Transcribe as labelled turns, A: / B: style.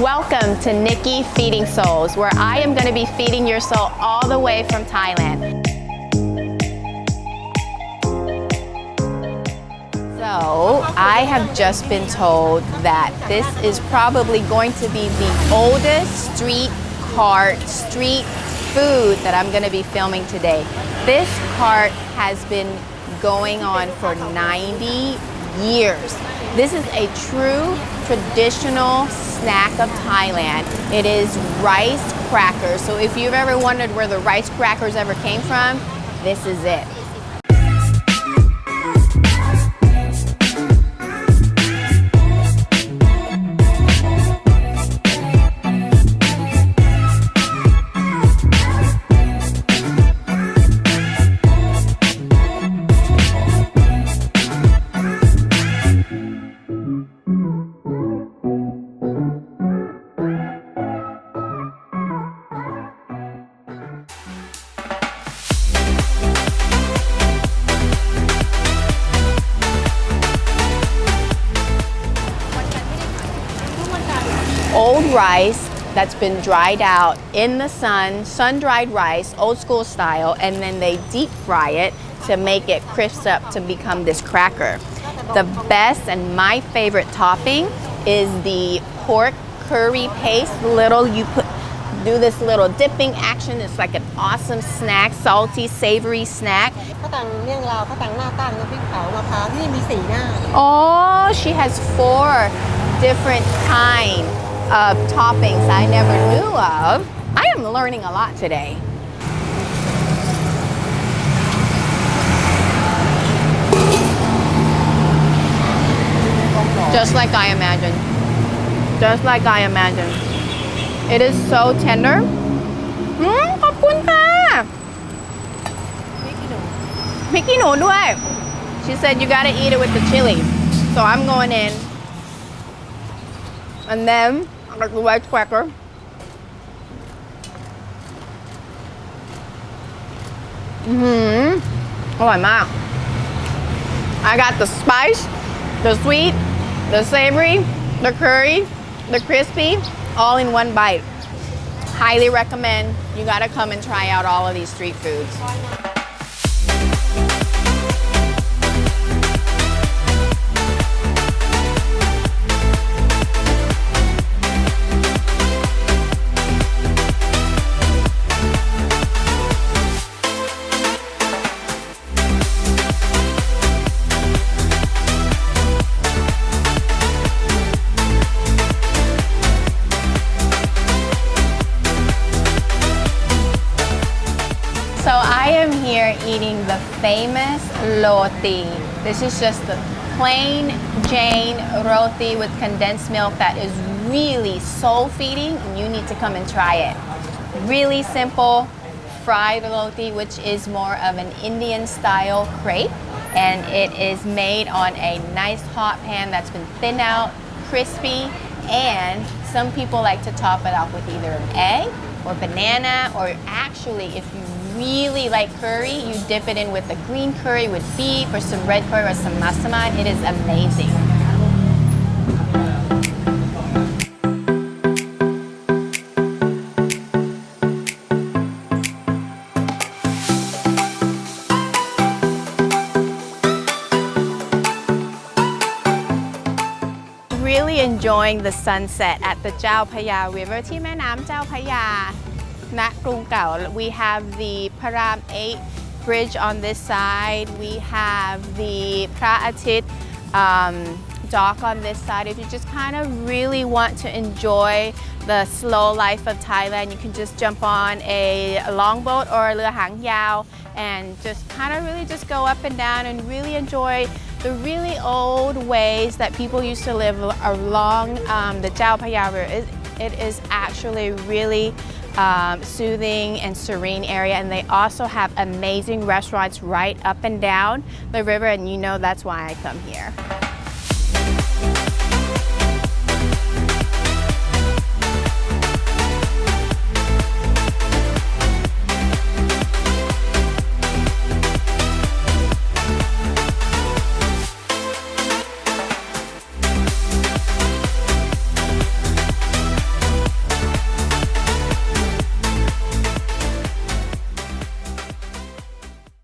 A: Welcome to Nikky Feeding Souls, where I am going to be feeding your soul all the way from Thailand. So, I have just been told that this is probably going to be the oldest street food that I'm going to be filming today. This cart has been going on for 90 years. This is a true traditional snack of Thailand. It is rice crackers. So if you've ever wondered where the rice crackers ever came from, this is it. Old rice that's been dried out in the sun-dried rice, old school style, and then they deep fry it to make it crisp up to become this cracker. The best and my favorite topping is the pork curry paste. Do this little dipping action. It's like an awesome snack, salty, savory snack. Oh, she has 4 different kinds of toppings I never knew of. I am learning a lot today. Just like I imagined. Just like I imagined. It is so tender. ขอบคุณค่ะพริกขี้หนูด้วย She said you gotta eat it with the chili. So I'm going in. And then I got the rice cracker. Oh my. I got the spice, the sweet, the savory, the curry, the crispy, all in one bite. Highly recommend. You gotta come and try out all of these street foods. So I am here eating the famous roti. This is just the plain Jane roti with condensed milk that is really soul feeding, and you need to come and try it. Really simple fried roti, which is more of an Indian style crepe, and it is made on a nice hot pan that's been thinned out, crispy, and some people like to top it off with either an egg or banana, or actually if you really like curry, you dip it in with the green curry with beef or some red curry or some massaman. It is amazing. Really enjoying the sunset at the Chao Phraya River ที่แม่น้ำเจ้าพระยา ณ กรุงเก่า We have the Param 8 bridge on this side. We have the พระอาทิตย์ dock on this side. If you just kind of really want to enjoy the slow life of Thailand, you can just jump on a longboat or เรือหางยาว and just kind of really just go up and down and really enjoy the really old ways that people used to live along the Chao Phraya River. It is actually really soothing and serene area, and they also have amazing restaurants right up and down the river, and you know that's why I come here.